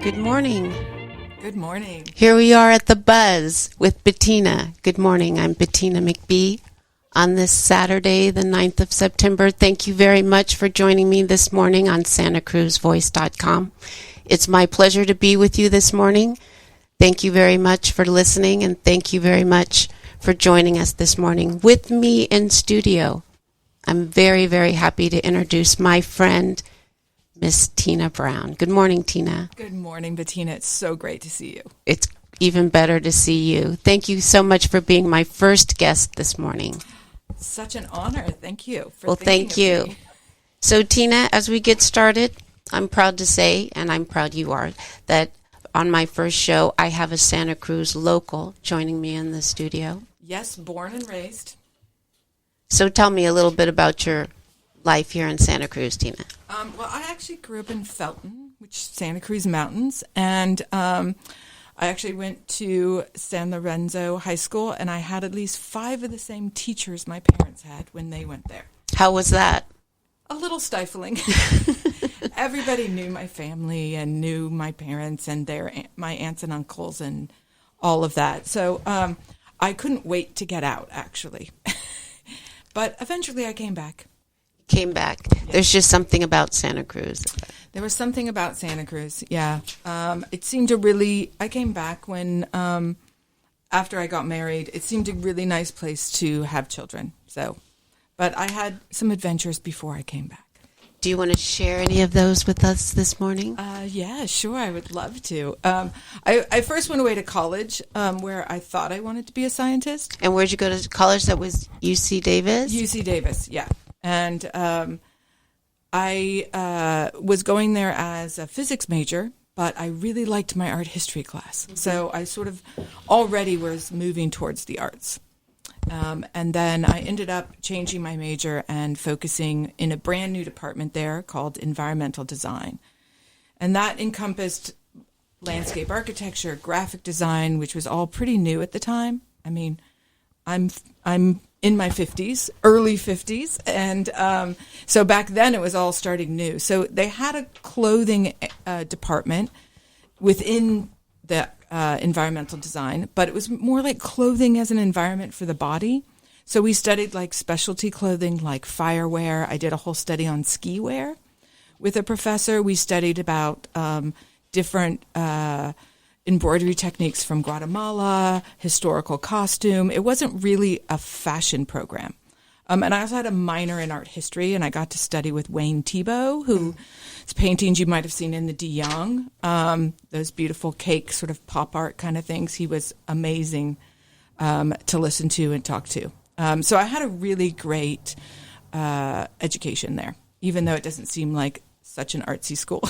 Good morning. Good morning. Here we are at the Buzz with Bettina. Good morning. I'm Bettina McBee. On this Saturday, the 9th of September, thank you very much for joining me this morning on SantaCruzVoice.com. It's my pleasure to be with you this morning. Thank you very much for listening, and thank you very much for joining us this morning. With me in studio, I'm very, very happy to introduce my friend, Miss Tina Brown. Good morning, Tina. Good morning, Bettina. It's so great to see you. It's even better to see you. Thank you so much for being my first guest this morning. Such an honor. Thank you for Well, thank you. Me. So, Tina, as we get started, I'm proud to say, and I'm proud you are, that on my first show, I have a Santa Cruz local joining me in the studio. Yes, born and raised. So tell me a little bit about your life here in Santa Cruz, Tina. Well, I actually grew up in Felton, which is Santa Cruz Mountains, and I actually went to San Lorenzo High School, and I had at least 5 of the same teachers my parents had when they went there. How was that? A little stifling. Everybody knew my family and knew my parents and my aunts and uncles and all of that. So I couldn't wait to get out, actually. But eventually I came back. Came back. Yeah. There's just something about Santa Cruz. There was something about Santa Cruz, yeah. It seemed to really, I came back when, after I got married, it seemed a really nice place to have children. So, but I had some adventures before I came back. Do you want to share any of those with us this morning? Yeah, sure. I would love to. I first went away to college where I thought I wanted to be a scientist. And where'd you go to college? That was UC Davis? UC Davis, yeah. And I was going there as a physics major, but I really liked my art history class. Mm-hmm. So I sort of already was moving towards the arts. And then I ended up changing my major and focusing in a brand new department there called environmental design. And that encompassed landscape architecture, graphic design, which was all pretty new at the time. I mean, I'm in my 50s, early 50s. And so back then it was all starting new. So they had a clothing department within the environmental design, but it was more like clothing as an environment for the body. So we studied like specialty clothing, like firewear. I did a whole study on ski wear with a professor. We studied about different embroidery techniques from Guatemala, historical costume. It wasn't really a fashion program. And I also had a minor in art history, and I got to study with Wayne Thiebaud, whose paintings you might have seen in the De Young, those beautiful cake sort of pop art kind of things. He was amazing to listen to and talk to. So I had a really great education there, even though it doesn't seem like such an artsy school.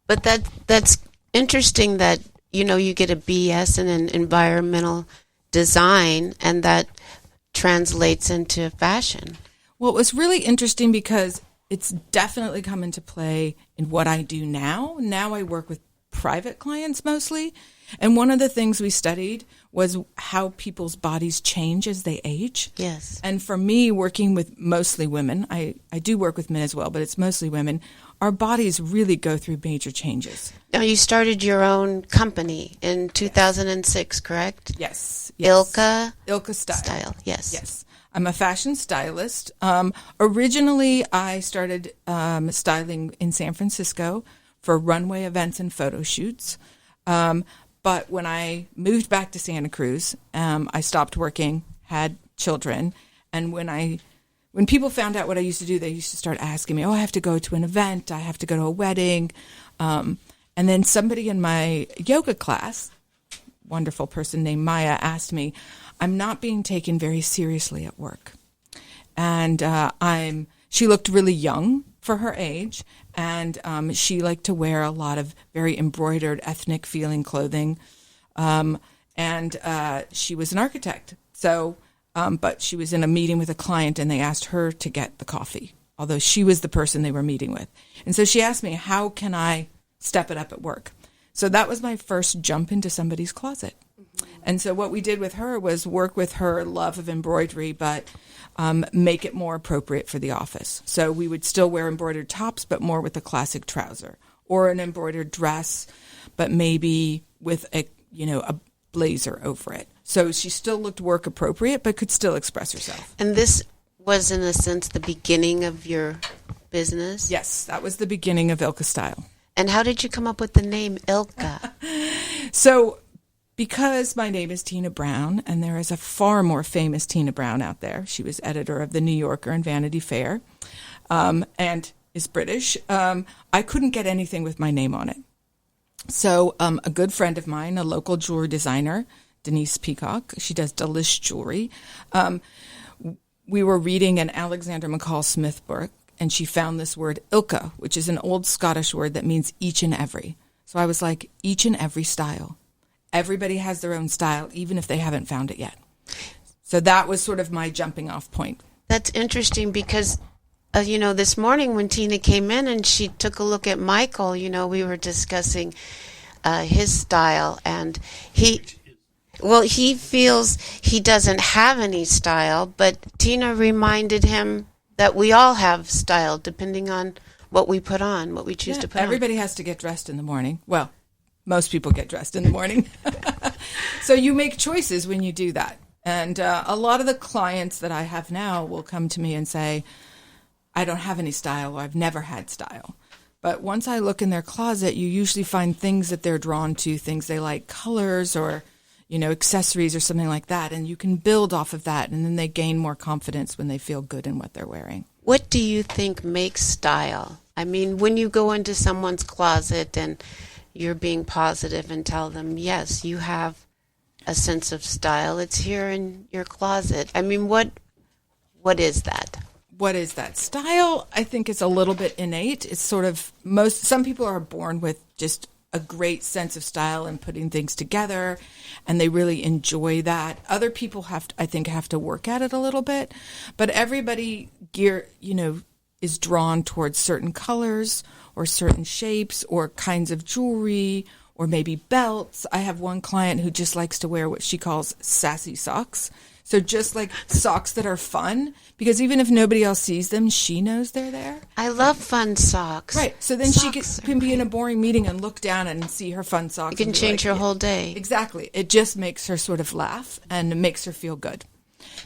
But that's interesting that, you know, you get a BS in an environmental design, and that translates into fashion. Well, it was really interesting because it's definitely come into play in what I do now. Now I work with private clients mostly. And one of the things we studied was how people's bodies change as they age. Yes. And for me, working with mostly women, I do work with men as well, but it's mostly women, our bodies really go through major changes. Now, you started your own company in 2006, correct? Yes. Ilka Style. Yes. Yes. I'm a fashion stylist. Originally, I started styling in San Francisco for runway events and photo shoots. But when I moved back to Santa Cruz, I stopped working, had children, and when people found out what I used to do, they used to start asking me, I have to go to an event, I have to go to a wedding. And then somebody in my yoga class, wonderful person named Maya, asked me, I'm not being taken very seriously at work. And she looked really young for her age, and she liked to wear a lot of very embroidered, ethnic-feeling clothing. And she was an architect. So, but she was in a meeting with a client, and they asked her to get the coffee, although she was the person they were meeting with. And so she asked me, how can I step it up at work? So that was my first jump into somebody's closet. Mm-hmm. And so what we did with her was work with her love of embroidery, but make it more appropriate for the office. So we would still wear embroidered tops, but more with the classic trouser, or an embroidered dress, but maybe with a blazer over it. So she still looked work appropriate, but could still express herself. And this was, in a sense, the beginning of your business? Yes, that was the beginning of Ilka Style. And how did you come up with the name Ilka? So, because my name is Tina Brown, and there is a far more famous Tina Brown out there. She was editor of The New Yorker and Vanity Fair, and is British. I couldn't get anything with my name on it. So a good friend of mine, a local jewelry designer, Denise Peacock, she does Delish Jewelry. We were reading an Alexander McCall Smith book, and she found this word Ilka, which is an old Scottish word that means each and every. So I was like, each and every style. Everybody has their own style, even if they haven't found it yet. So that was sort of my jumping off point. That's interesting because, this morning when Tina came in and she took a look at Michael, we were discussing his style, and he feels he doesn't have any style, but Tina reminded him that we all have style depending on what we put on, what we choose to put on. Everybody has to get dressed in the morning. Well, most people get dressed in the morning. So you make choices when you do that. And a lot of the clients that I have now will come to me and say, I don't have any style, or I've never had style. But once I look in their closet, you usually find things that they're drawn to, things they like, colors or, accessories or something like that. And you can build off of that, and then they gain more confidence when they feel good in what they're wearing. What do you think makes style? I mean, when you go into someone's closet and you're being positive and tell them, yes, you have a sense of style, it's here in your closet. I mean, what is that? What is that? Style, I think, is a little bit innate. It's sort of some people are born with just a great sense of style and putting things together, and they really enjoy that. Other people have to work at it a little bit, but everybody is drawn towards certain colors or certain shapes or kinds of jewelry or maybe belts. I have one client who just likes to wear what she calls sassy socks. So just like socks that are fun, because even if nobody else sees them, she knows they're there. I love fun socks. Right. So then socks can be in a boring meeting and look down and see her fun socks. It can change her whole day. Exactly. It just makes her sort of laugh and it makes her feel good.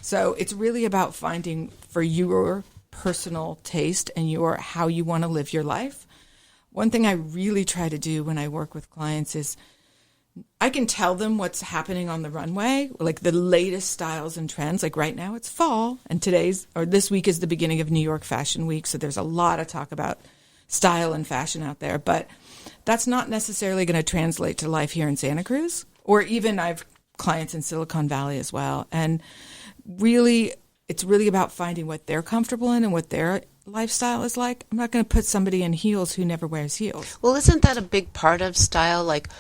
So it's really about finding for your personal taste and how you want to live your life. One thing I really try to do when I work with clients is I can tell them what's happening on the runway, like the latest styles and trends. Like right now it's fall, and this week is the beginning of New York Fashion Week, so there's a lot of talk about style and fashion out there, but that's not necessarily going to translate to life here in Santa Cruz, or even I have clients in Silicon Valley as well. And really, it's really about finding what they're comfortable in and what their lifestyle is like. I'm not going to put somebody in heels who never wears heels. Well, isn't that a big part of style? Like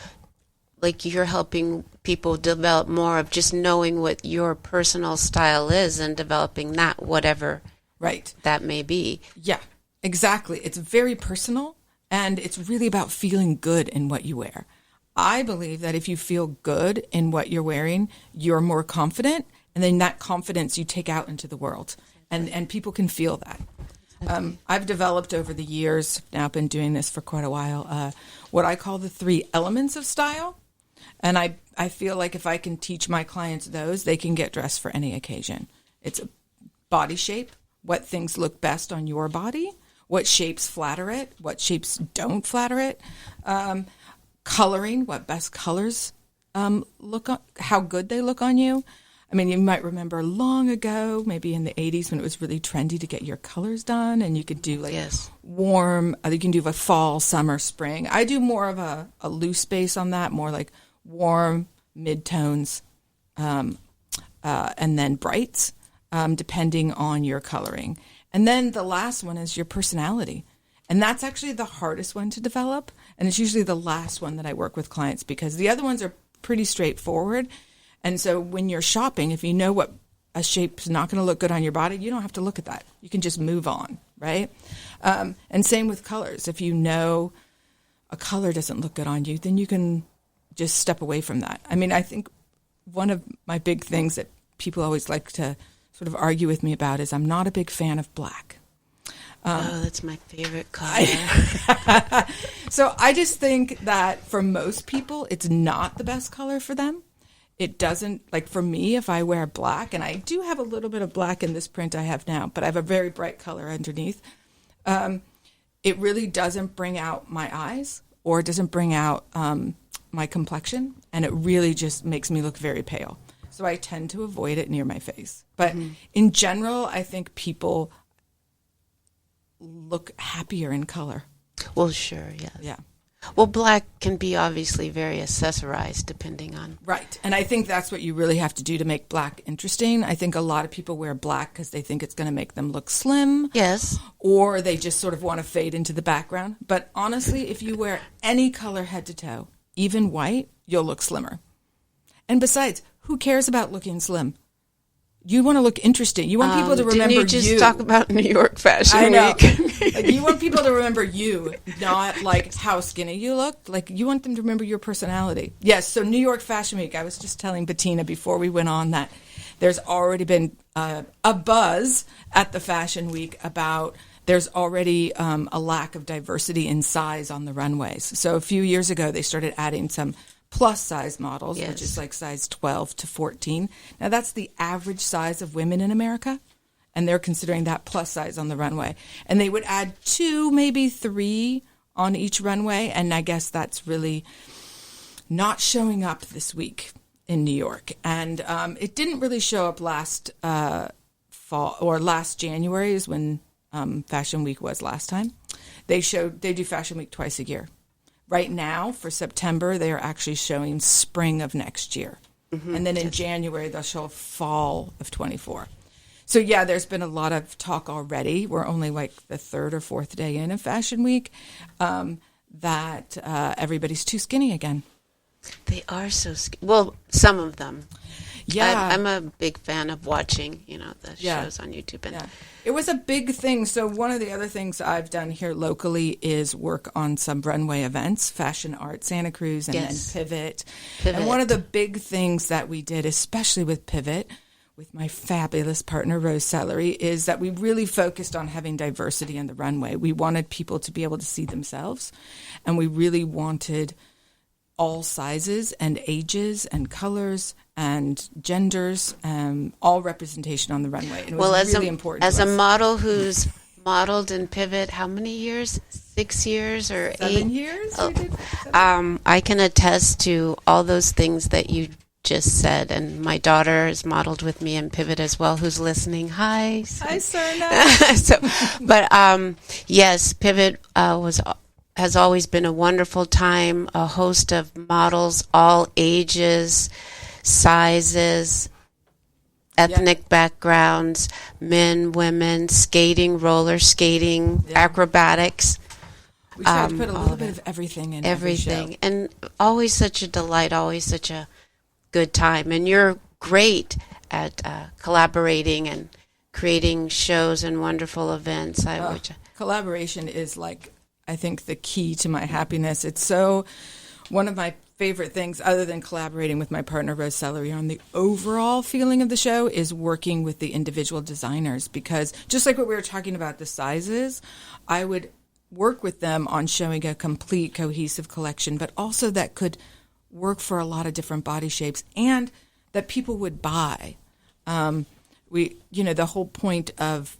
you're helping people develop more of just knowing what your personal style is and developing that, whatever that may be. Yeah, exactly. It's very personal, and it's really about feeling good in what you wear. I believe that if you feel good in what you're wearing, you're more confident, and then that confidence you take out into the world, and people can feel that. I've developed over the years, now been doing this for quite a while, what I call the 3 elements of style. And I feel like if I can teach my clients those, they can get dressed for any occasion. It's a body shape, what things look best on your body, what shapes flatter it, what shapes don't flatter it, coloring, what best colors look on, how good they look on you. I mean, you might remember long ago, maybe in the 80s, when it was really trendy to get your colors done, and you could do warm, you can do a fall, summer, spring. I do more of a loose base on that, more like warm, mid-tones, and then brights, depending on your coloring. And then the last one is your personality. And that's actually the hardest one to develop. And it's usually the last one that I work with clients, because the other ones are pretty straightforward. And so when you're shopping, if you know what a shape's not going to look good on your body, you don't have to look at that. You can just move on, right? And same with colors. If you know a color doesn't look good on you, then you can just step away from that. I mean, I think one of my big things that people always like to sort of argue with me about is I'm not a big fan of black. Oh, that's my favorite color. So I just think that for most people, it's not the best color for them. It doesn't, like for me, if I wear black, and I do have a little bit of black in this print I have now, but I have a very bright color underneath. It really doesn't bring out my eyes or it doesn't bring out my complexion, and it really just makes me look very pale. So I tend to avoid it near my face. But in general, I think people look happier in color. Well, sure, yes. Yeah. Well, black can be obviously very accessorized depending on... Right. And I think that's what you really have to do to make black interesting. I think a lot of people wear black because they think it's going to make them look slim. Yes. Or they just sort of want to fade into the background. But honestly, if you wear any color head to toe, even white, you'll look slimmer. And besides, who cares about looking slim? You want to look interesting. You want people to remember you. Didn't you just talk about New York Fashion I know. Week? Like, you want people to remember you, not like how skinny you looked. Like, you want them to remember your personality. Yes, so New York Fashion Week, I was just telling Bettina before we went on that there's already been a buzz at the Fashion Week about there's already a lack of diversity in size on the runways. So a few years ago, they started adding some plus size models, yes, which is like size 12 to 14. Now, that's the average size of women in America, and they're considering that plus size on the runway. And they would add 2, maybe 3 on each runway, and I guess that's really not showing up this week in New York. And it didn't really show up last fall or last January is when Fashion Week was last time. They do Fashion Week twice a year. Right now, for September, they are actually showing spring of next year. Mm-hmm. And then in January, they'll show fall of 24. So, yeah, there's been a lot of talk already. We're only like the 3rd or 4th day in of Fashion Week that everybody's too skinny again. They are so skinny. Well, some of them. Yeah. I'm a big fan of watching, the shows on YouTube. And it was a big thing. So one of the other things I've done here locally is work on some runway events, Fashion Art Santa Cruz, and then Pivot. And one of the big things that we did, especially with Pivot, with my fabulous partner, Rose Sellery, is that we really focused on having diversity in the runway. We wanted people to be able to see themselves, and we really wanted all sizes and ages and colors and genders, all representation on the runway. And it was really important. As a model who's modeled in Pivot, how many years? 6 years or 8? 7 years? I can attest to all those things that you just said, and my daughter is modeled with me in Pivot as well, who's listening. Hi. Hi, Serna. Yes, Pivot has always been a wonderful time, a host of models, all ages, sizes, ethnic backgrounds, men, women, skating, roller skating, acrobatics. We tried to put a little bit of everything in everything. Every show. And always such a delight, always such a good time. And you're great at collaborating and creating shows and wonderful events. Collaboration is I think the key to my happiness. It's so one of my favorite things, other than collaborating with my partner, Rose Sellery, on the overall feeling of the show, is working with the individual designers. Because just like what we were talking about, the sizes, I would work with them on showing a complete, cohesive collection, but also that could work for a lot of different body shapes and that people would buy. The whole point of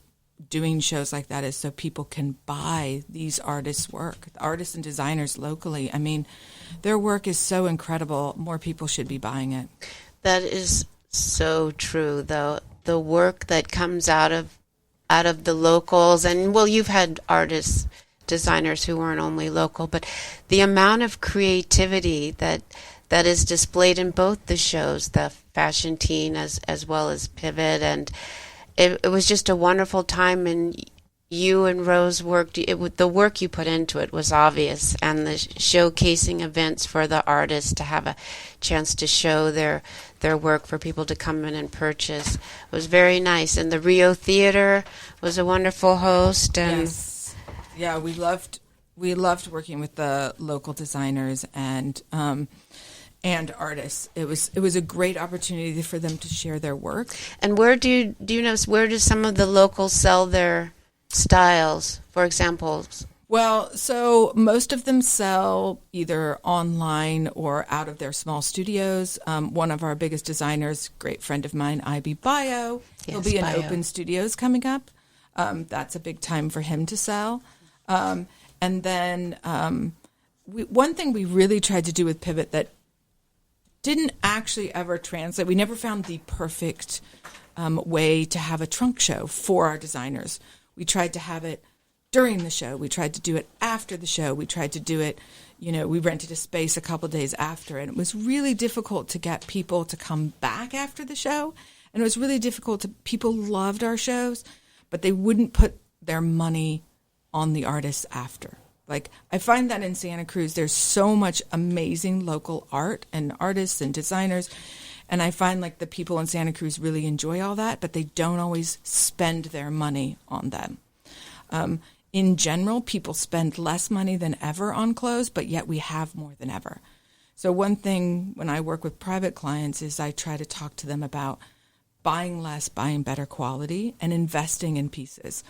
doing shows like that is so people can buy these artists' work, the artists and designers locally. I mean, their work is so incredible. More people should be buying it. That is so true, though. The work that comes out of the locals, and you've had artists, designers who weren't only local, but the amount of creativity that is displayed in both the shows, the Fashion Teen as well as Pivot, and it was just a wonderful time, and you and Rose worked. The work you put into it was obvious, and the showcasing events for the artists to have a chance to show their work for people to come in and purchase was very nice. And the Rio Theater was a wonderful host. And yes, yeah, we loved working with the local designers and artists. It was a great opportunity for them to share their work. And where do you know where do some of the locals sell their styles, for example? Well, so most of them sell either online or out of their small studios. One of our biggest designers, great friend of mine, IB Bio, he'll be in Bio. Open Studios coming up. That's a big time for him to sell. And then one thing we really tried to do with Pivot that didn't actually ever translate, we never found the perfect way to have a trunk show for our designers. We tried to have it during the show. We tried to do it after the show. We tried to do it, we rented a space a couple days after, and it was really difficult to get people to come back after the show. And it was really difficult people loved our shows, but they wouldn't put their money on the artists after. Like, I find that in Santa Cruz, there's so much amazing local art and artists and designers. And I find like the people in Santa Cruz really enjoy all that, but they don't always spend their money on them. In general, people spend less money than ever on clothes, but yet we have more than ever. So one thing when I work with private clients is I try to talk to them about buying less, buying better quality, and investing in pieces.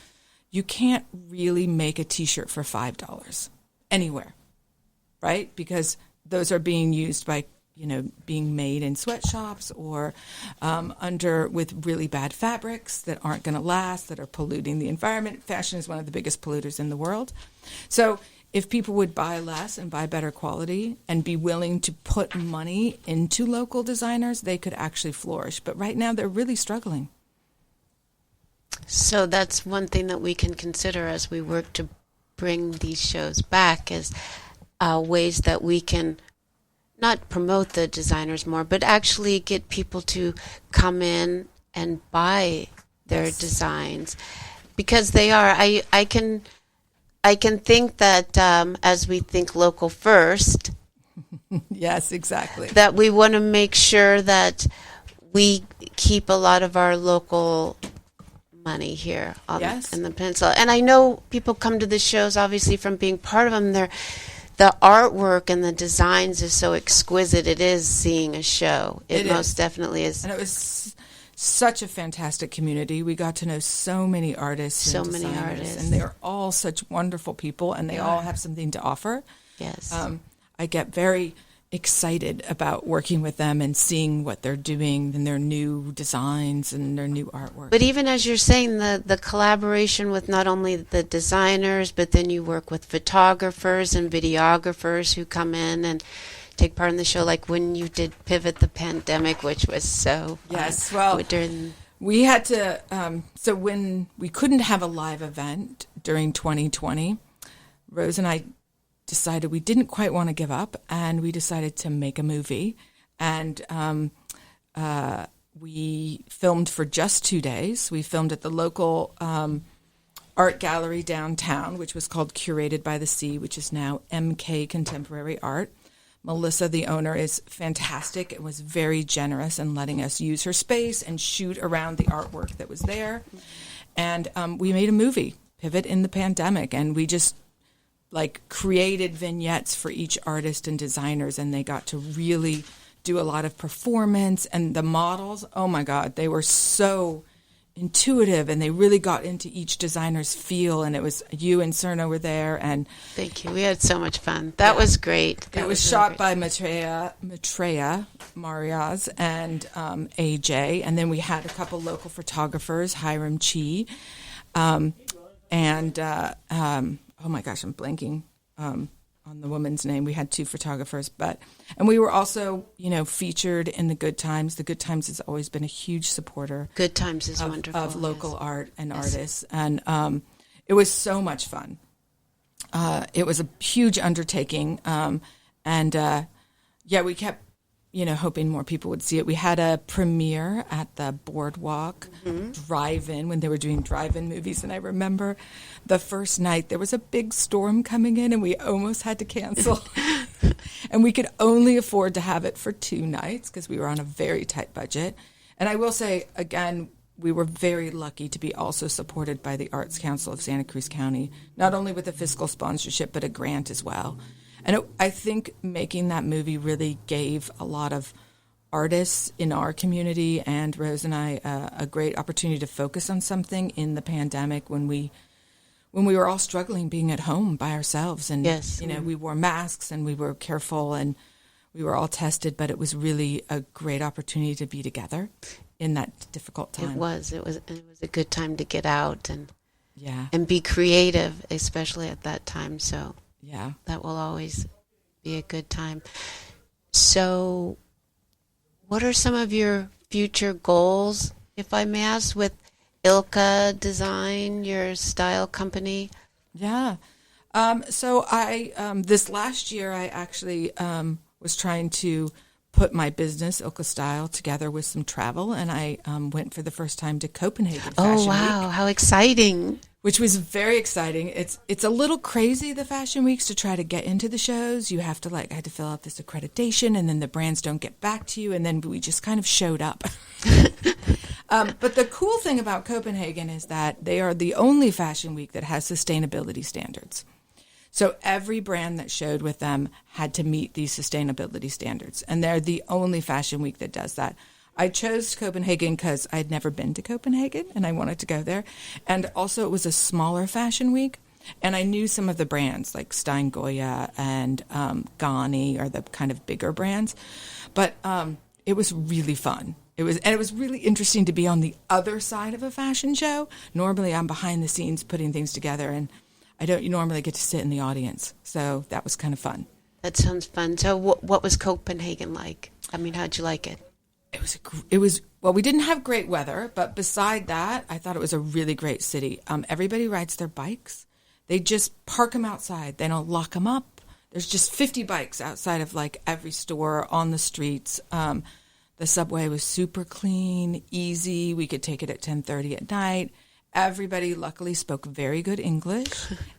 You can't really make a T-shirt for $5 anywhere, right? Because those are being used by, being made in sweatshops or with really bad fabrics that aren't going to last, that are polluting the environment. Fashion is one of the biggest polluters in the world. So if people would buy less and buy better quality and be willing to put money into local designers, they could actually flourish. But right now they're really struggling. So that's one thing that we can consider as we work to bring these shows back is ways that we can not promote the designers more, but actually get people to come in and buy their designs, because they are. I can think that as we think local first. Yes, exactly. That we want to make sure that we keep a lot of our local money here in the peninsula. And I know people come to the shows obviously from being part of them. The artwork and the designs is so exquisite. It is seeing a show. It most definitely is. And it was such a fantastic community. We got to know so many artists and designers, and they're all such wonderful people, and they all have something to offer. Yes. I get very excited about working with them and seeing what they're doing and their new designs and their new artwork. But even as you're saying, the collaboration with not only the designers, but then you work with photographers and videographers who come in and take part in the show, like when you did Pivot the Pandemic, which was so fun. Yes, well, we had to, so when we couldn't have a live event during 2020, Rose and I decided we didn't quite want to give up, and we decided to make a movie. And we filmed for just 2 days. We filmed at the local art gallery downtown, which was called Curated by the Sea, which is now MK Contemporary Art. Melissa, the owner, is fantastic and was very generous in letting us use her space and shoot around the artwork that was there. And we made a movie, Pivot in the Pandemic, and we just created vignettes for each artist and designers, and they got to really do a lot of performance. And the models, oh my God, they were so intuitive, and they really got into each designer's feel. And it was you and Cerna were there, and thank you. We had so much fun. That was great. It was shot by Maitreya Mariaz and AJ, and then we had a couple local photographers, Hiram Chi, oh my gosh, I'm blanking on the woman's name. We had 2 photographers, and we were also, featured in the Good Times. The Good Times has always been a huge supporter. Good Times is wonderful. Of local art and artists. And it was so much fun. It was a huge undertaking. We kept, hoping more people would see it. We had a premiere at the Boardwalk Drive-In when they were doing drive-in movies. And I remember the first night there was a big storm coming in, and we almost had to cancel. And we could only afford to have it for 2 nights because we were on a very tight budget. And I will say, again, we were very lucky to be also supported by the Arts Council of Santa Cruz County, not only with a fiscal sponsorship, but a grant as well. And I think making that movie really gave a lot of artists in our community and Rose and I a great opportunity to focus on something in the pandemic when we when we were all struggling being at home by ourselves. And, Yes. we wore masks and we were careful and we were all tested, but it was really a great opportunity to be together in that difficult time. It was a good time to get out and Yeah. and be creative, especially at that time. So Yeah. that will always be a good time. So what are some of your future goals, if I may ask, with Ilka Design, your style company? Yeah. So I, this last year, I actually was trying to put my business, Ilka Style, together with some travel, and I went for the first time to Copenhagen Fashion wow, Week, how exciting. which was very exciting. It's a little crazy, the fashion weeks, to try to get into the shows. You have to I had to fill out this accreditation, and then the brands don't get back to you, and then we just kind of showed up. But the cool thing about Copenhagen is that they are the only fashion week that has sustainability standards. So every brand that showed with them had to meet these sustainability standards, and they're the only fashion week that does that. I chose Copenhagen because I'd never been to Copenhagen, and I wanted to go there. And also it was a smaller fashion week, and I knew some of the brands like Stein Goya and Gani are the kind of bigger brands. But it was really fun. It was really interesting to be on the other side of a fashion show. Normally I'm behind the scenes putting things together, and I don't normally get to sit in the audience. So that was kind of fun. That sounds fun. So what was Copenhagen like? I mean, how'd you like it? It was well, we didn't have great weather, but beside that, I thought it was a really great city. Everybody rides their bikes. They just park them outside. They don't lock them up. There's just 50 bikes outside of every store on the streets. The subway was super clean, easy. We could take it at 10:30 at night. Everybody luckily spoke very good English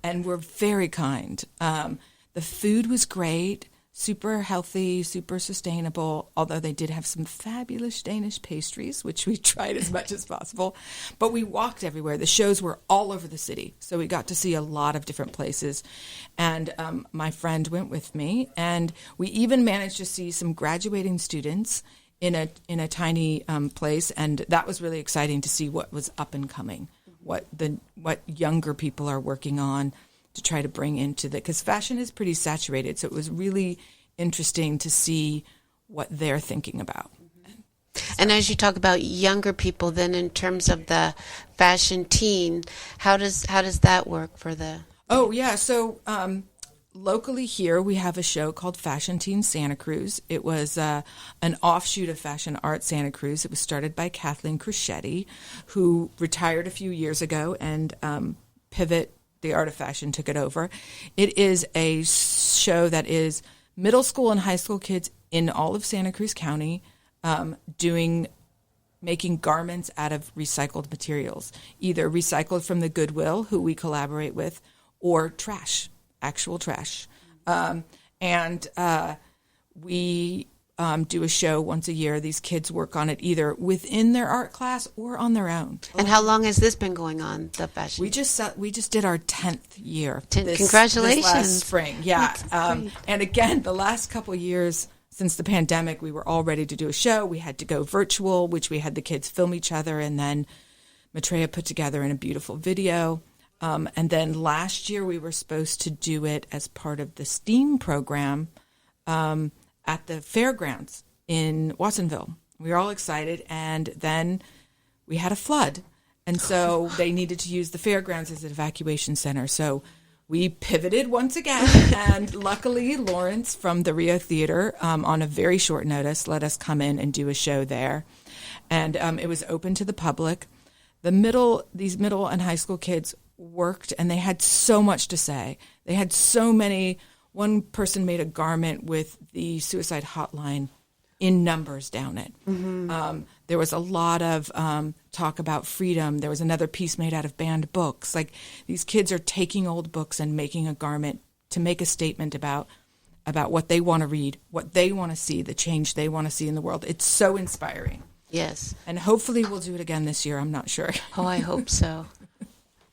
and were very kind. The food was great, super healthy, super sustainable, although they did have some fabulous Danish pastries, which we tried as much as possible. But we walked everywhere. The shows were all over the city, so we got to see a lot of different places. And my friend went with me, and we even managed to see some graduating students in a tiny place, and that was really exciting to see what was up and coming, what younger people are working on to try to bring into because fashion is pretty saturated. So it was really interesting to see what they're thinking about. And as you talk about younger people, then in terms of the fashion teen, how does that work for the? Oh yeah, so locally here we have a show called Fashion Teen Santa Cruz. It was an offshoot of Fashion Art Santa Cruz. It was started by Kathleen Cruschetti, who retired a few years ago, and Pivot, the Art of Fashion, took it over. It is a show that is middle school and high school kids in all of Santa Cruz County making garments out of recycled materials, either recycled from the Goodwill, who we collaborate with, or trash. Actual trash. We do a show once a year. These kids work on it either within their art class or on their own. And how long has this been going on, the fashion? We just did our 10th year. Congratulations. This last spring. Yeah. And again, the last couple of years since the pandemic, we were all ready to do a show. We had to go virtual, which we had the kids film each other, and then Maitreya put together in a beautiful video. And then last year we were supposed to do it as part of the STEAM program at the fairgrounds in Watsonville. We were all excited, and then we had a flood. And so they needed to use the fairgrounds as an evacuation center. So we pivoted once again, and luckily Lawrence from the Rio Theater, on a very short notice, let us come in and do a show there. And it was open to the public. These middle and high school kids worked, and they had so much to say. They had so many. One person made a garment with the suicide hotline in numbers down it. Mm-hmm. There was a lot of talk about freedom. There was another piece made out of banned books. These kids are taking old books and making a garment to make a statement about what they want to read, what they want to see, the change they want to see in the world. It's so inspiring. Yes. And hopefully we'll do it again this year. I'm not sure. Oh, I hope so.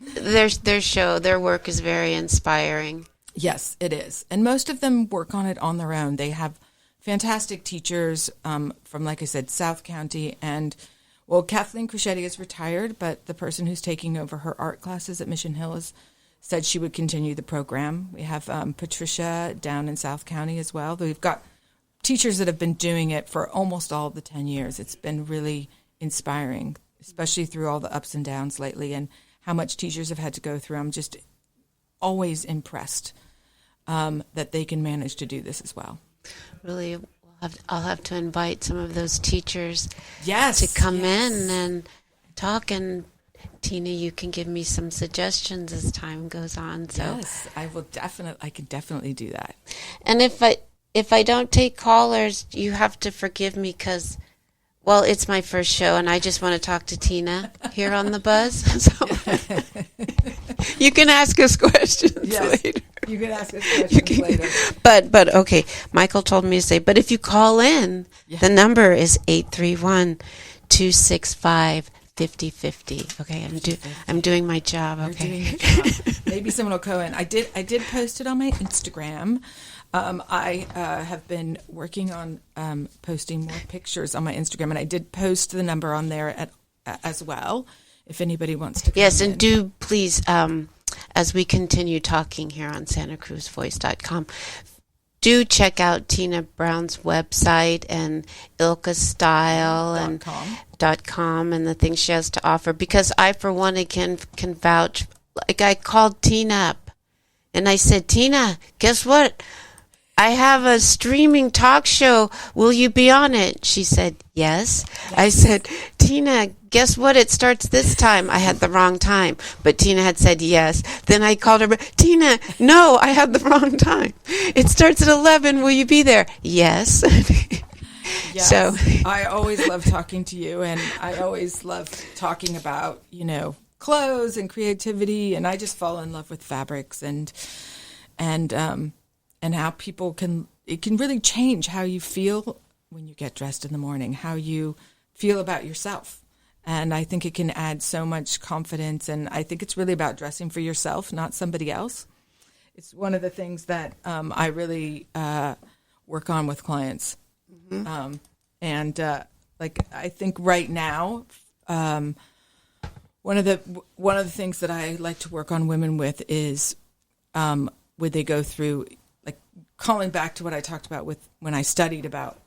Their work is very inspiring. Yes, it is. And most of them work on it on their own. They have fantastic teachers from, like I said, South County. And, Kathleen Cruschetti is retired, but the person who's taking over her art classes at Mission Hill is said she would continue the program. We have Patricia down in South County as well. We've got teachers that have been doing it for almost all of the 10 years. It's been really inspiring, especially through all the ups and downs lately and how much teachers have had to go through. I'm just always impressed that they can manage to do this as well. Really, I'll have to invite some of those teachers to come in and talk. And Tina, you can give me some suggestions as time goes on. So yes, I can definitely do that. And if I don't take callers, you have to forgive me because, well, it's my first show, and I just want to talk to Tina here on the Buzz. So you can ask us questions later. You can ask us questions later. But okay, Michael told me to say, but if you call in, the number is 831-265-5050. Okay, I'm doing my job. Okay. You're doing your job. Maybe someone will call in. I did post it on my Instagram. I have been working on posting more pictures on my Instagram, and I did post the number on there as well, if anybody wants to come in. And do please, as we continue talking here on SantaCruzVoice.com, do check out Tina Brown's website and Ilka's Style and .com and the things she has to offer, because I, for one, again, can vouch. Like, I called Tina up, and I said, Tina, guess what? I have a streaming talk show. Will you be on it? She said, yes. I said, Tina, guess what? It starts this time. I had the wrong time, but Tina had said yes. Then I called her, Tina, no, I had the wrong time. It starts at 11. Will you be there? Yes. Yes. So I always love talking to you, and I always love talking about, clothes and creativity, and I just fall in love with fabrics and how it can really change how you feel when you get dressed in the morning, how you feel about yourself. And I think it can add so much confidence, and I think it's really about dressing for yourself, not somebody else. It's one of the things that I really work on with clients. Mm-hmm. I think right now, one of the things that I like to work on women with is would they go through, like, calling back to what I talked about with when I studied about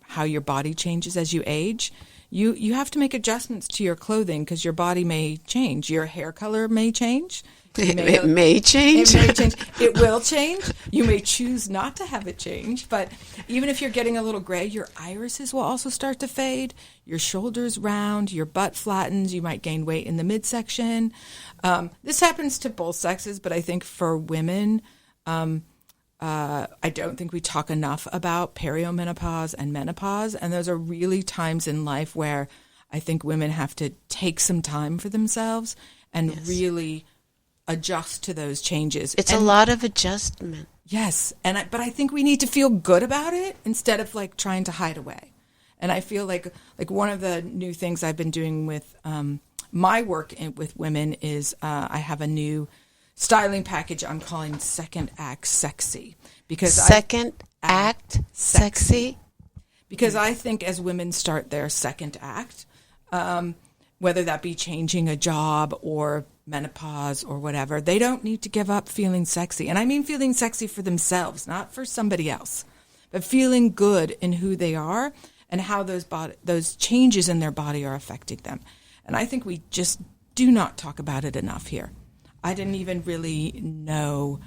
how your body changes as you age. You have to make adjustments to your clothing because your body may change. Your hair color may change. It may change. It may change. It will change. You may choose not to have it change. But even if you're getting a little gray, your irises will also start to fade. Your shoulders round. Your butt flattens. You might gain weight in the midsection. This happens to both sexes, but I think for women, I don't think we talk enough about periomenopause and menopause. And those are really times in life where I think women have to take some time for themselves and really adjust to those changes. It's a lot of adjustment. Yes. But I think we need to feel good about it instead of like trying to hide away. And I feel like one of the new things I've been doing with my work with women is I have a new styling package I'm calling Second Act Sexy. Because Act Sexy? Because I think as women start their second act, whether that be changing a job or menopause or whatever, they don't need to give up feeling sexy. And I mean feeling sexy for themselves, not for somebody else, but feeling good in who they are and how those changes in their body are affecting them. And I think we just do not talk about it enough here. I didn't even really know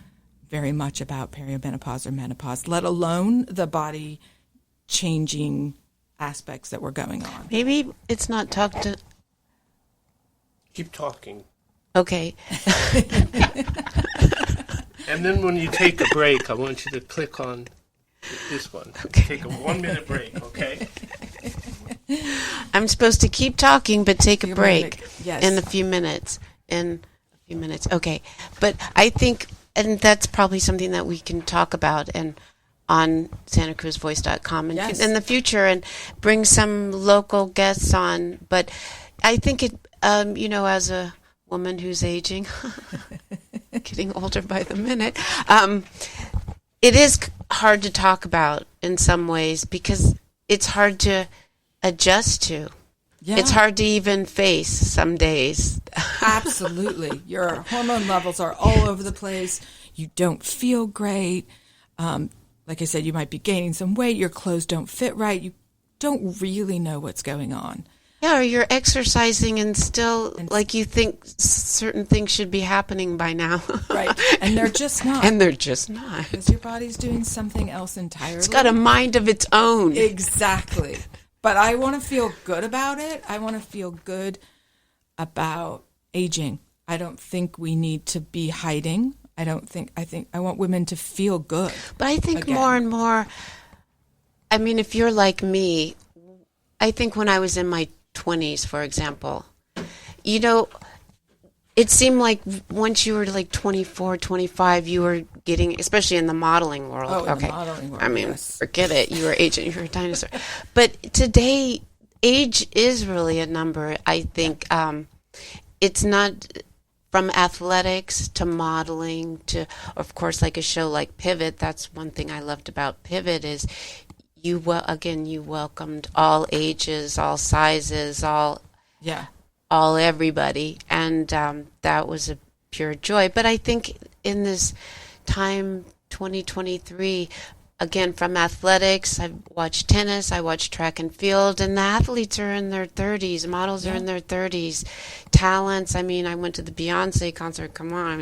very much about perimenopause or menopause, let alone the body changing aspects that were going on. Maybe it's not talked to. Keep talking. Okay. And then when you take a break, I want you to click on this one. Okay. Take a 1 minute break, okay? I'm supposed to keep talking, but take a break yes. in a few minutes. Okay. But I think, and that's probably something that we can talk about and on SantaCruzVoice.com in the future and bring some local guests on. But I think it, as a woman who's aging, getting older by the minute, it is hard to talk about in some ways because it's hard to adjust to. Yeah. It's hard to even face some days. Absolutely. Your hormone levels are all over the place. You don't feel great. Like I said, you might be gaining some weight. Your clothes don't fit right. You don't really know what's going on. Yeah, or you're exercising and still, like, you think certain things should be happening by now. Right. And they're just not. And they're just not. Because your body's doing something else entirely. It's got a mind of its own. Exactly. But I want to feel good about it. I want to feel good about aging. I don't think we need to be hiding. I want women to feel good. But I think again. more and more, I mean, if you're like me, I think when I was in my 20s, for example, you know, it seemed like once you were like 24, 25, you were getting, especially in the modeling world. Oh, in okay. the modeling world, I mean, yes. forget it. You were aging, you were a dinosaur. But today, age is really a number. I think it's not from athletics to modeling to, of course, like a show like Pivot. That's one thing I loved about Pivot is you welcomed all ages, all sizes, all everybody, and that was a pure joy. But I think in this time, 2023, again, from athletics, I've watched tennis, I watched track and field, and the athletes are in their 30s, models are in their 30s, talents. I mean, I went to the Beyonce concert. Come on, I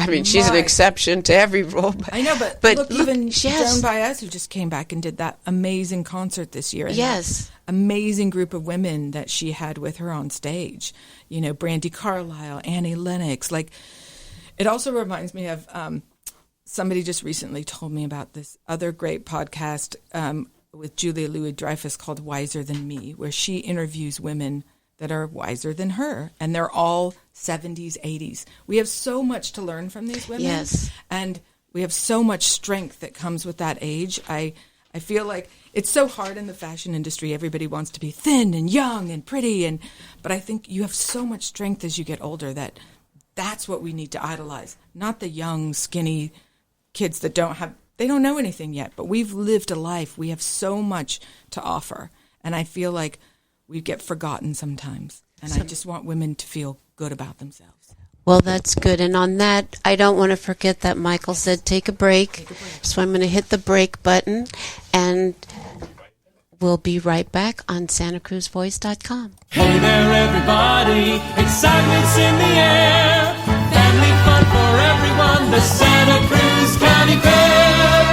mean, she's an exception to every rule. But, I know, but look, even Joan Baez, who just came back and did that amazing concert this year. Yes. Amazing group of women that she had with her on stage. You know, Brandi Carlile, Annie Lennox. Like, it also reminds me of somebody just recently told me about this other great podcast with Julia Louis-Dreyfus called Wiser Than Me, where she interviews women that are wiser than her, and they're all 70s, 80s. We have so much to learn from these women. Yes. And we have so much strength that comes with that age. I feel like it's so hard in the fashion industry. Everybody wants to be thin and young and pretty, but I think you have so much strength as you get older that's what we need to idolize, not the young, skinny kids that they don't know anything yet, but we've lived a life. We have so much to offer, and I feel like we get forgotten sometimes, and I just want women to feel good about themselves. Well, that's good. And on that, I don't want to forget that Michael said take a break. So I'm going to hit the break button, and we'll be right back on SantaCruzVoice.com. Hey there, everybody. Excitement's in the air. Family fun for everyone. The Santa Cruz County Fair.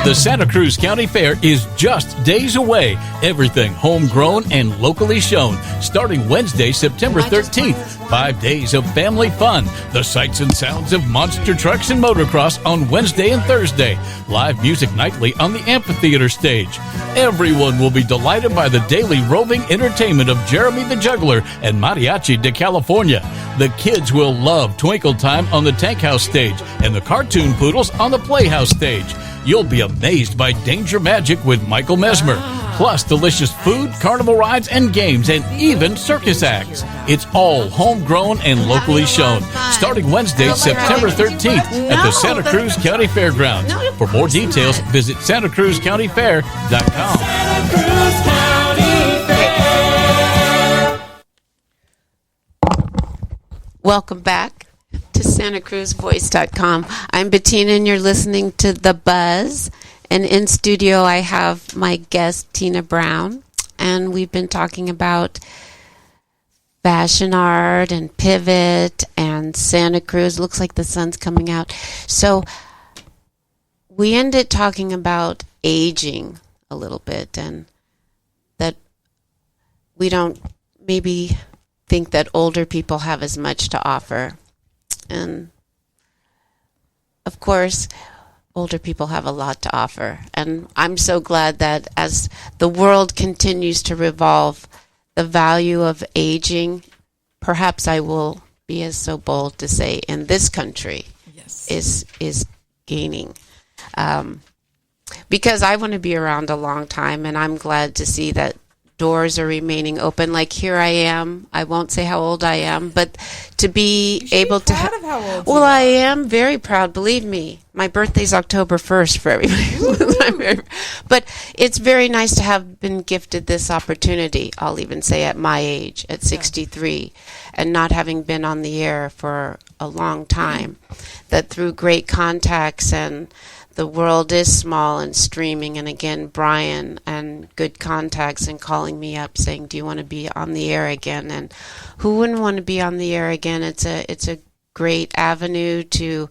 The Santa Cruz County Fair is just days away. Everything homegrown and locally shown. Starting Wednesday, September 13th. 5 days of family fun. The sights and sounds of monster trucks and motocross on Wednesday and Thursday. Live music nightly on the amphitheater stage. Everyone will be delighted by the daily roving entertainment of Jeremy the Juggler and Mariachi de California. The kids will love Twinkle Time on the Tank House stage and the Cartoon Poodles on the Playhouse stage. You'll be amazed by Danger Magic with Michael Mesmer, plus delicious food, carnival rides, and games, and even circus acts. It's all homegrown and locally shown, starting Wednesday, September 13th at the Santa Cruz County Fairgrounds. For more details, visit SantaCruzCountyFair.com. Santa Cruz County Fair. Welcome back to SantaCruzVoice.com. I'm Bettina, and you're listening to The Buzz. And in studio, I have my guest, Tina Brown. And we've been talking about fashion art and Pivot and Santa Cruz. Looks like the sun's coming out. So we ended talking about aging a little bit, and that we don't maybe think that older people have as much to offer. And of course, older people have a lot to offer. And I'm so glad that as the world continues to revolve, the value of aging, perhaps I will be as so bold to say, in this country, is gaining. Because I want to be around a long time, and I'm glad to see that doors are remaining open. Like here I am. I won't say how old I am, but to be able to. Proud of how old you Well, are. I am very proud. Believe me, my birthday's October 1st for everybody. But it's very nice to have been gifted this opportunity. I'll even say at my age, at 63, and not having been on the air for a long time. That through great contacts, and the world is small and streaming, and again, Brian and good contacts and calling me up saying, do you want to be on the air again? And who wouldn't want to be on the air again? It's a great avenue to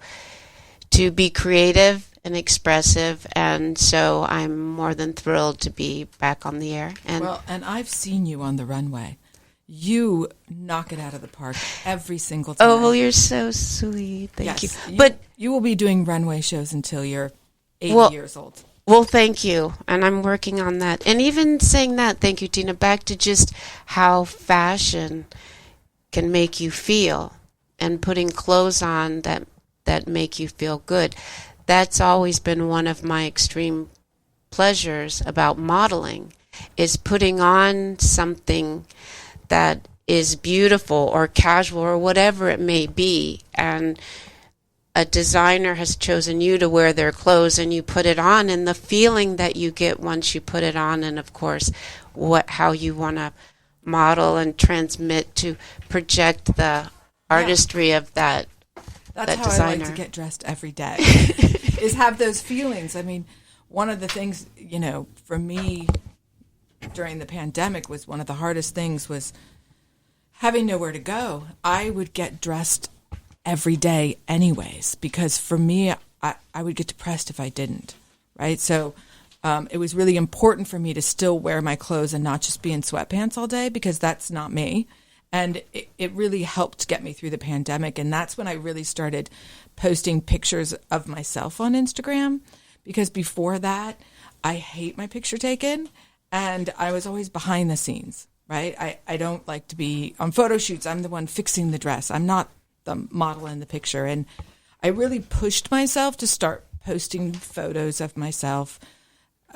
be creative and expressive, and so I'm more than thrilled to be back on the air. And and I've seen you on the runway. You knock it out of the park every single time. oh, well, you're so sweet. Thank you. But you will be doing runway shows until you're 80 years old. Well, thank you. And I'm working on that. And even saying that, thank you, Tina, back to just how fashion can make you feel, and putting clothes on that make you feel good. That's always been one of my extreme pleasures about modeling, is putting on something that is beautiful or casual or whatever it may be, and a designer has chosen you to wear their clothes, and you put it on, and the feeling that you get once you put it on, and of course how you want to model and transmit to project the artistry of that That's how designer. I like to get dressed every day, is have those feelings. I mean, one of the things, for me during the pandemic was one of the hardest things was having nowhere to go. I would get dressed every day anyways, because for me, I would get depressed if I didn't, right? So it was really important for me to still wear my clothes and not just be in sweatpants all day, because that's not me. And it really helped get me through the pandemic. And that's when I really started posting pictures of myself on Instagram, because before that, I hate my picture taken, and I was always behind the scenes, right? I don't like to be on photo shoots. I'm the one fixing the dress. I'm not the model in the picture. And I really pushed myself to start posting photos of myself.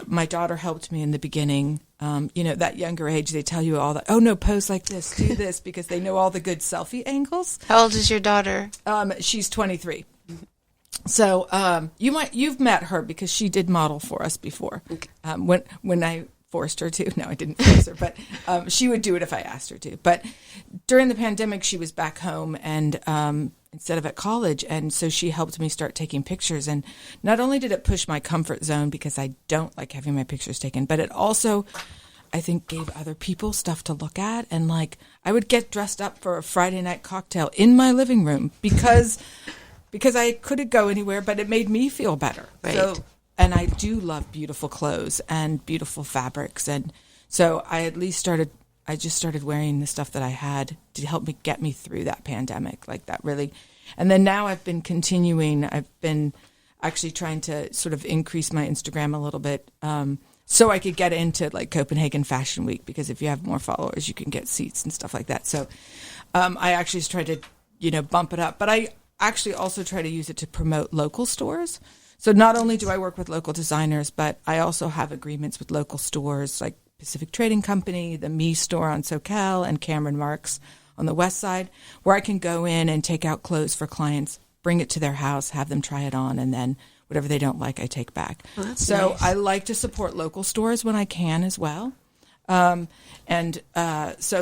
My daughter helped me in the beginning. That younger age, they tell you all that, oh, no, pose like this, do this, because they know all the good selfie angles. How old is your daughter? She's 23. So you've met her because she did model for us before. Okay. When I forced her to. No, I didn't force her, but she would do it if I asked her to. But during the pandemic, she was back home and instead of at college, and so she helped me start taking pictures. And not only did it push my comfort zone, because I don't like having my pictures taken, but it also, I think, gave other people stuff to look at. And like, I would get dressed up for a Friday night cocktail in my living room because I couldn't go anywhere, but it made me feel better. Right. So, and I do love beautiful clothes and beautiful fabrics. And so I just started wearing the stuff that I had to help me get me through that pandemic, like that really. And then now I've been continuing. I've been actually trying to sort of increase my Instagram a little bit so I could get into like Copenhagen Fashion Week, because if you have more followers, you can get seats and stuff like that. So I actually just try to, bump it up. But I actually also try to use it to promote local stores. So not only do I work with local designers, but I also have agreements with local stores like Pacific Trading Company, the Me store on SoCal, and Cameron Marks on the west side, where I can go in and take out clothes for clients, bring it to their house, have them try it on, and then whatever they don't like, I take back. Oh, that's so nice. I like to support local stores when I can as well. So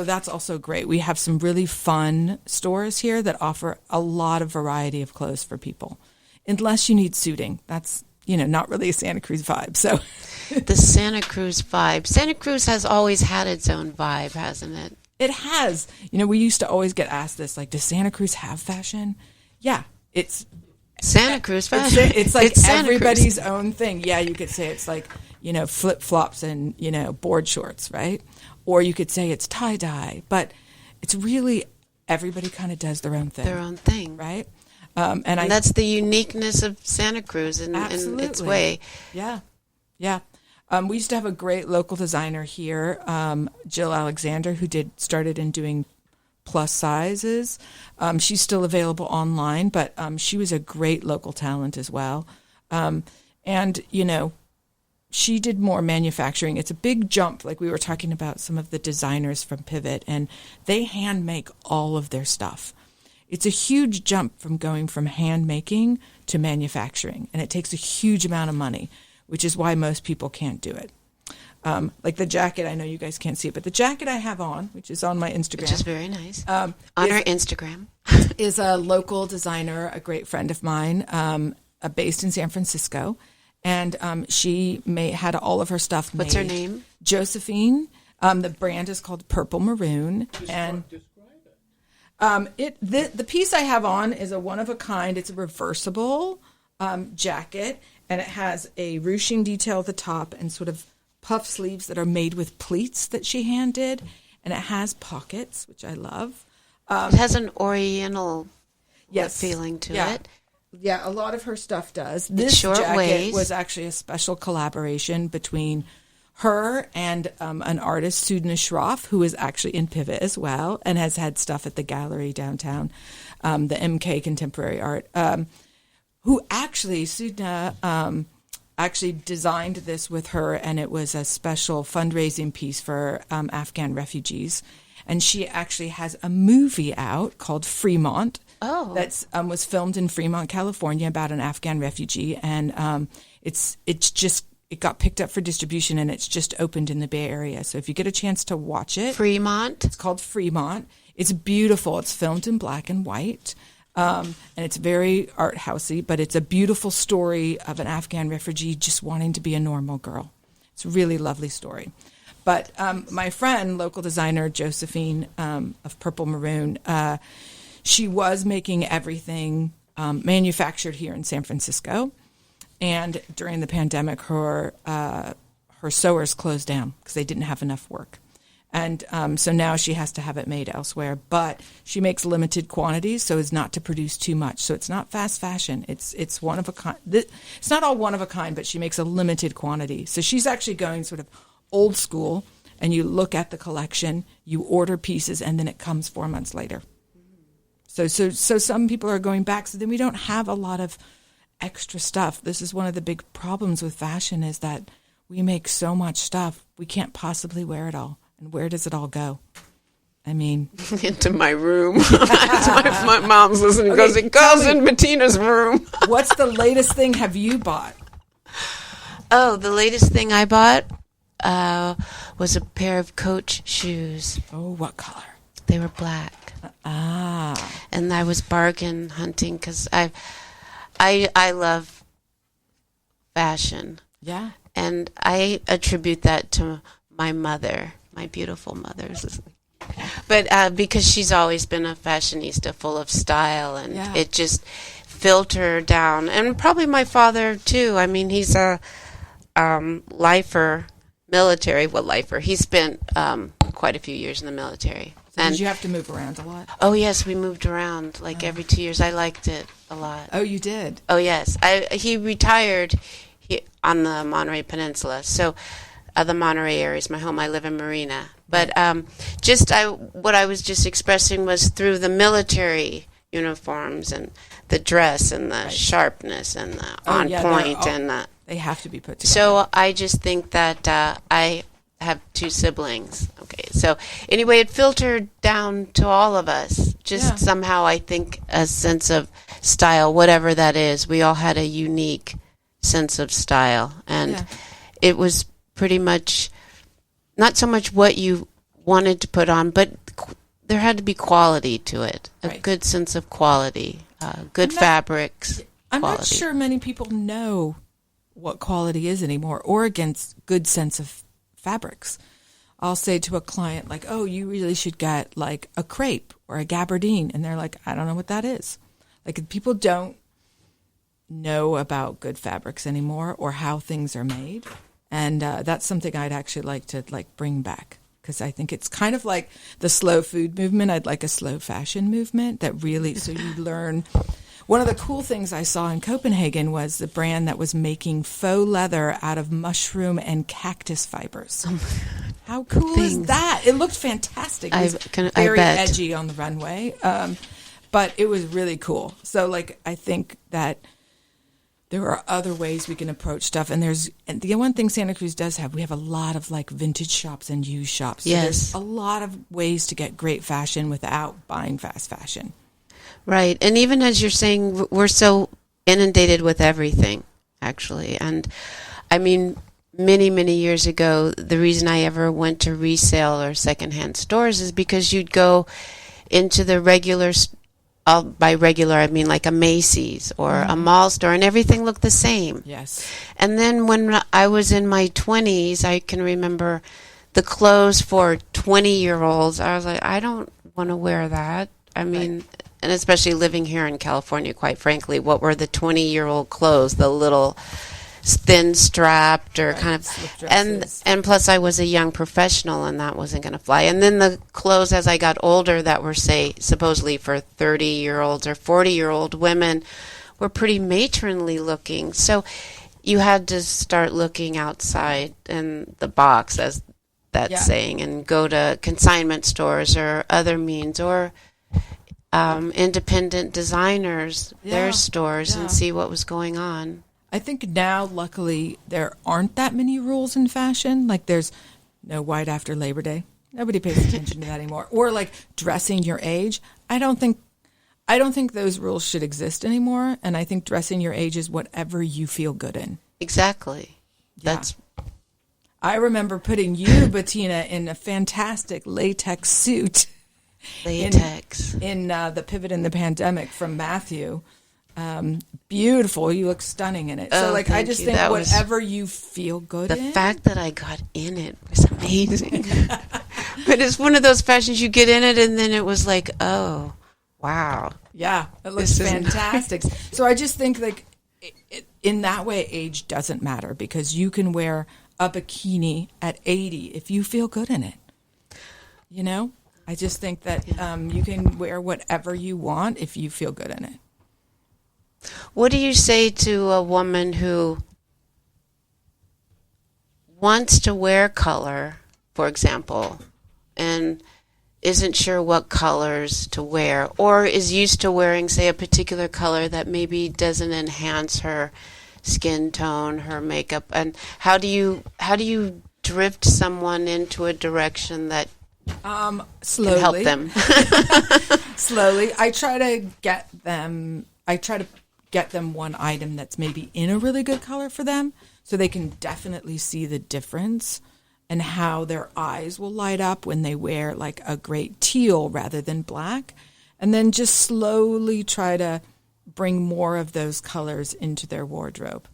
that's also great. We have some really fun stores here that offer a lot of variety of clothes for people. Unless you need suiting. That's, not really a Santa Cruz vibe. So The Santa Cruz vibe. Santa Cruz has always had its own vibe, hasn't it? it has. We used to always get asked this, like, does Santa Cruz have fashion? Yeah, it's Santa Cruz fashion. It's like It's Santa everybody's Cruz. own thing. Yeah, you could say it's like, flip-flops and, board shorts, right? Or you could say it's tie-dye. But it's really everybody kind of does their own thing. Their own thing. Right? And that's the uniqueness of Santa Cruz in its way. Yeah. Yeah. We used to have a great local designer here, Jill Alexander, who started in doing plus sizes. She's still available online, but she was a great local talent as well. And, she did more manufacturing. It's a big jump, like we were talking about some of the designers from Pivot, and they hand make all of their stuff. It's a huge jump from going from hand making to manufacturing, and it takes a huge amount of money, which is why most people can't do it. Like the jacket, I know you guys can't see it, but the jacket I have on, which is on my Instagram. Which is very nice. On our Instagram. Is a local designer, a great friend of mine, based in San Francisco. And she had all of her stuff made. What's her name? Josephine. The brand is called Purple Maroon. And the piece I have on is a one-of-a-kind. It's a reversible jacket, and it has a ruching detail at the top and sort of puff sleeves that are made with pleats that she hand did, and it has pockets, which I love. It has an oriental feeling to it. Yeah, a lot of her stuff does. It's This short jacket waist. was actually a special collaboration between her and an artist, Sudna Shroff, who is actually in Pivot as well and has had stuff at the gallery downtown, the MK Contemporary Art, who actually, Sudna actually designed this with her, and it was a special fundraising piece for Afghan refugees. And she actually has a movie out called Fremont. Oh. That was filmed in Fremont, California, about an Afghan refugee. And it got picked up for distribution, and it's just opened in the Bay Area. So if you get a chance to watch it. Fremont? It's called Fremont. It's beautiful. It's filmed in black and white. And it's very art housey, but it's a beautiful story of an Afghan refugee just wanting to be a normal girl. It's a really lovely story. But my friend, local designer Josephine of Purple Maroon, she was making everything manufactured here in San Francisco. And during the pandemic, her sewers closed down because they didn't have enough work. And so now she has to have it made elsewhere. But she makes limited quantities so as not to produce too much. So it's not fast fashion. It's one of a kind. It's not all one of a kind, but she makes a limited quantity. So she's actually going sort of old school, and you look at the collection, you order pieces, and then it comes 4 months later. So some people are going back. So then we don't have a lot of extra stuff. This is one of the big problems with fashion, is that we make so much stuff, we can't possibly wear it all. And where does it all go? I mean... Into my room. my mom's listening because it goes in Bettina's room. What's the latest thing have you bought? Oh, the latest thing I bought was a pair of Coach shoes. Oh, what color? They were black. And I was bargain hunting because I love fashion. Yeah. And I attribute that to my mother, my beautiful mother. But because she's always been a fashionista, full of style, and it just filtered down. And probably my father, too. I mean, he's a lifer, military. Well, lifer. He spent quite a few years in the military. So did you have to move around a lot? Oh, yes, we moved around like every 2 years. I liked it a lot. Oh, you did? Oh, yes. He retired on the Monterey Peninsula. So the Monterey area is my home. I live in Marina. But what I was just expressing was through the military uniforms and the dress and the sharpness and the point. They have to be put together. So I just think that I have 2 siblings. Okay, so anyway, it filtered down to all of us. Just somehow, I think, a sense of style, whatever that is. We all had a unique sense of style, and it was pretty much not so much what you wanted to put on, but there had to be quality to it, a good sense of quality, good fabrics. I'm not sure many people know what quality is anymore, or against good sense of fabrics. I'll say to a client, like, oh, you really should get like a crepe or a gabardine. And they're like, I don't know what that is. Like, people don't know about good fabrics anymore or how things are made. And that's something I'd actually like to bring back, because I think it's kind of like the slow food movement. I'd like a slow fashion movement that really, so you learn. One of the cool things I saw in Copenhagen was the brand that was making faux leather out of mushroom and cactus fibers. How cool is that? It looked fantastic. It was very edgy on the runway, but it was really cool. So, I think that there are other ways we can approach stuff. And the one thing Santa Cruz does have, we have a lot of like vintage shops and used shops. So Yes. There's a lot of ways to get great fashion without buying fast fashion. Right. And even as you're saying, we're so inundated with everything, actually. And I mean, many, many years ago, the reason I ever went to resale or secondhand stores is because you'd go into the regular, by regular, I mean like a Macy's or a mall store, and everything looked the same. Yes. And then when I was in my 20s, I can remember the clothes for 20-year-olds. I was like, I don't want to wear that. I mean, and especially living here in California, quite frankly, what were the 20-year-old clothes? The little thin strapped or kind of, slip and dresses. and plus I was a young professional and that wasn't going to fly. And then the clothes as I got older that were, say, supposedly for 30-year-olds or 40-year-old women were pretty matronly looking. So you had to start looking outside in the box, as that's Yeah. saying, and go to consignment stores or other means, or independent designers, their Yeah, stores, yeah. and see what was going on. I think now, luckily, there aren't that many rules in fashion. Like there's no white after Labor Day. Nobody pays attention to that anymore. Or like dressing your age. I don't think those rules should exist anymore. And I think dressing your age is whatever you feel good in. Exactly. Yeah. That's I remember putting you, Bettina, in a fantastic latex suit latex. in The Pivot in the Pandemic from Matthew. Beautiful. You look stunning in it. So Oh, like, I thank just you. think That was- whatever you feel good The in. fact that I got in it was amazing. But it's one of those fashions you get in it and then it was like, oh, wow. Yeah, it looks This is- fantastic. So I just think like in that way, age doesn't matter because you can wear a bikini at 80 if you feel good in it. You know, I just think that you can wear whatever you want if you feel good in it. What do you say to a woman who wants to wear color, for example, and isn't sure what colors to wear, or is used to wearing, say, a particular color that maybe doesn't enhance her skin tone, her makeup, and how do you drift someone into a direction that Slowly, can help them? slowly. I try to get them one item that's maybe in a really good color for them so they can definitely see the difference and how their eyes will light up when they wear like a great teal rather than black. And then just slowly try to bring more of those colors into their wardrobe.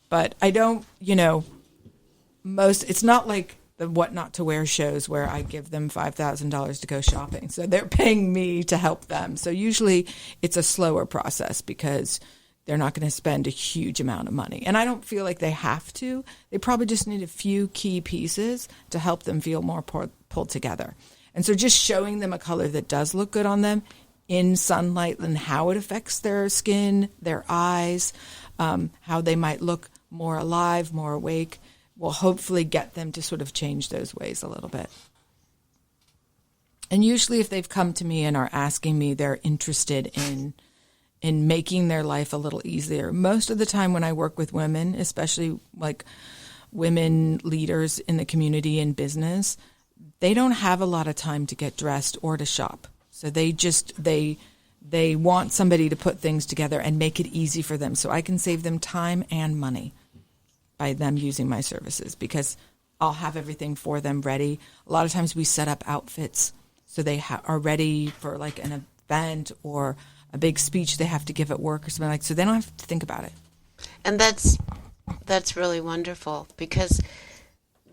But I don't, it's not like the What Not to Wear shows where I give them $5,000 to go shopping. So they're paying me to help them. So usually it's a slower process because they're not going to spend a huge amount of money. And I don't feel like they have to. They probably just need a few key pieces to help them feel more pulled together. And so just showing them a color that does look good on them in sunlight and how it affects their skin, their eyes, how they might look more alive, more awake, will hopefully get them to sort of change those ways a little bit. And usually if they've come to me and are asking me, they're interested in making their life a little easier. Most of the time when I work with women, especially like women leaders in the community and business, they don't have a lot of time to get dressed or to shop. So they want somebody to put things together and make it easy for them. So I can save them time and money by them using my services because I'll have everything for them ready. A lot of times we set up outfits so they are ready for like an event or a big speech they have to give at work or something like, so they don't have to think about it. And that's really wonderful because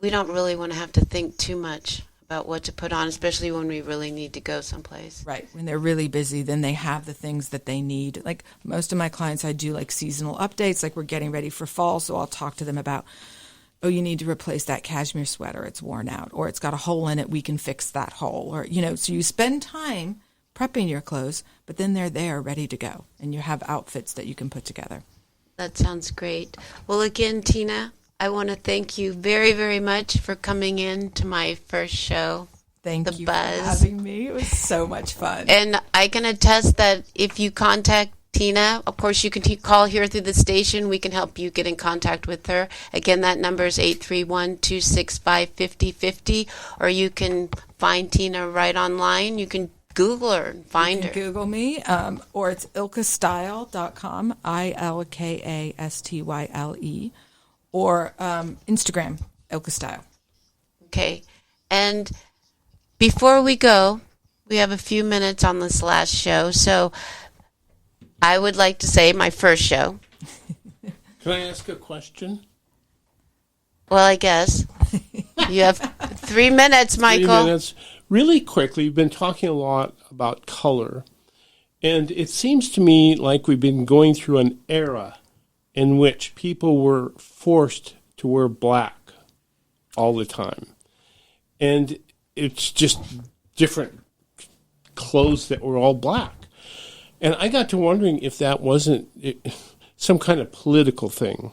we don't really want to have to think too much about what to put on, especially when we really need to go someplace. Right. When they're really busy, then they have the things that they need. Like most of my clients, I do like seasonal updates, like we're getting ready for fall. So I'll talk to them about, oh, you need to replace that cashmere sweater. It's worn out or it's got a hole in it. We can fix that hole. Or, so you spend time prepping your clothes, but then they're there ready to go and you have outfits that you can put together. That sounds great. Well, again, Tina, I want to thank you very, very much for coming in to my first show. Thank The you Buzz. for having me. It was so much fun. And I can attest that if you contact Tina. Of course, you can call here through the station. We can help you get in contact with her. Again, that number is 831-265-5050, or you can find Tina right online. You can Google her and find her. Google me, or it's ilkastyle.com, ILKASTYLE, or Instagram, ilkastyle. Okay. And before we go, we have a few minutes on this last show, so I would like to say my first show. Can I ask a question? Well, I guess. You have 3 minutes, Michael. 3 minutes. Really quickly, you've been talking a lot about color, and it seems to me like we've been going through an era in which people were forced to wear black all the time. And it's just different clothes that were all black. And I got to wondering if that wasn't some kind of political thing.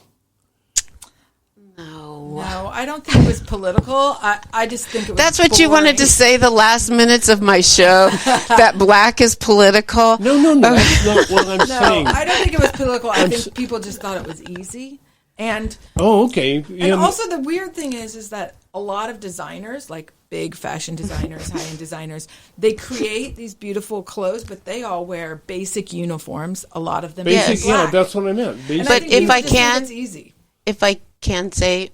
No, I don't think it was political. I just think it was That's what boring. you wanted to say the last minutes of my show, that black is political? No, that's not what I'm saying. I don't think it was political. I think people just thought it was easy. And okay. And also the weird thing is that a lot of designers, like big fashion designers, high-end designers, they create these beautiful clothes, but they all wear basic uniforms. A lot of them, basic, black. yeah, that's what I meant. Basic. But if I can, it's easy. If I can say,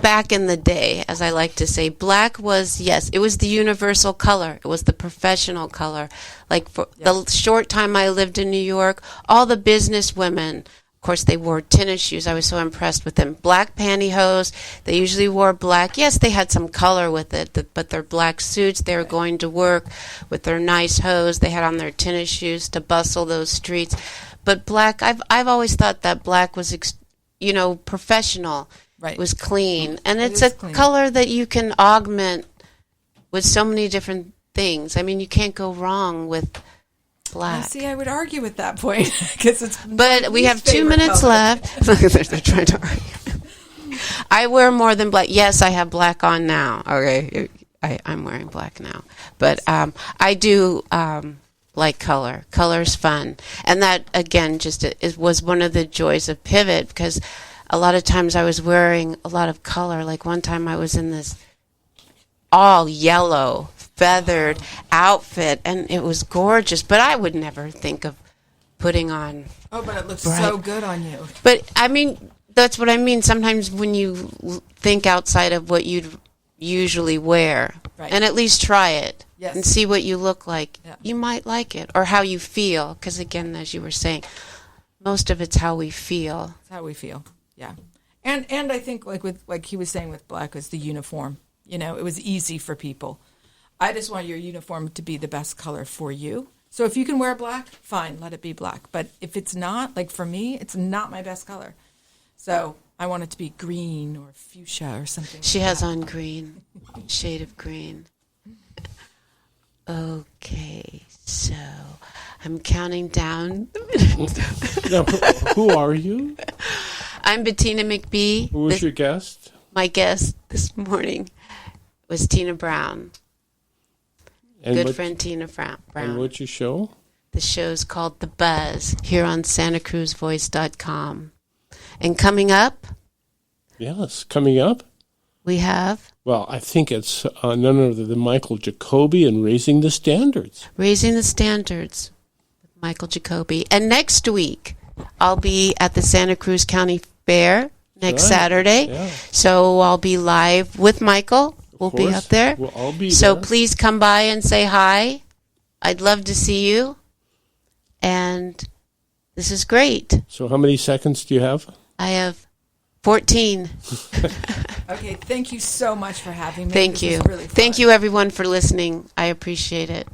back in the day, as I like to say, black was, yes, it was the universal color. It was the professional color. Like for the short time I lived in New York, all the business women, of course, they wore tennis shoes. I was so impressed with them. Black pantyhose. They usually wore black. Yes, they had some color with it, but their black suits, they were going to work with their nice hose. They had on their tennis shoes to bustle those streets. But black, I've always thought that black was, professional. Right. It was clean. And it's is a clean. color that you can augment with so many different things. I mean, you can't go wrong with black. See, I would argue with that point because it's. But we have 2 favorite minutes color. left. They're trying to argue. I wear more than black. Yes, I have black on now. Okay, I'm wearing black now. But I do like color. Color's fun. And that, again, it was one of the joys of Pivot, because a lot of times I was wearing a lot of color. Like one time I was in this all yellow feathered outfit, and it was gorgeous, but I would never think of putting on. Oh, but it looks so good on you. But I mean, that's what I mean. Sometimes when you think outside of what you'd usually wear, Right. and at least try it Yes. and see what you look like, Yeah. you might like it, or how you feel. Because again, as you were saying, most of it's how we feel. That's how we feel. Yeah. And I think like he was saying with black was the uniform. It was easy for people. I just want your uniform to be the best color for you. So if you can wear black, fine, let it be black. But if it's not, like for me, it's not my best color. So I want it to be green or fuchsia or something. She like has that. on green, shade of green. Okay, so I'm counting down the minutes. Now, who are you? I'm Bettina McBee. Who was your guest? My guest this morning was Tina Brown. And Good what- friend Tina Brown. And what's your show? The show's called The Buzz here on SantaCruzVoice.com. And coming up, Yes, coming up. we have Well, I think it's none other than Michael Jacoby and Raising the Standards. Raising the Standards with Michael Jacoby. And next week, I'll be at the Santa Cruz County Fair next Right. Saturday. Yeah. So I'll be live with Michael. We'll be course. up there. We'll all be So there. please come by and say hi. I'd love to see you. And this is great. So how many seconds do you have? I have 14. Okay, thank you so much for having me. Thank This you. was really fun. Thank you, everyone, for listening. I appreciate it.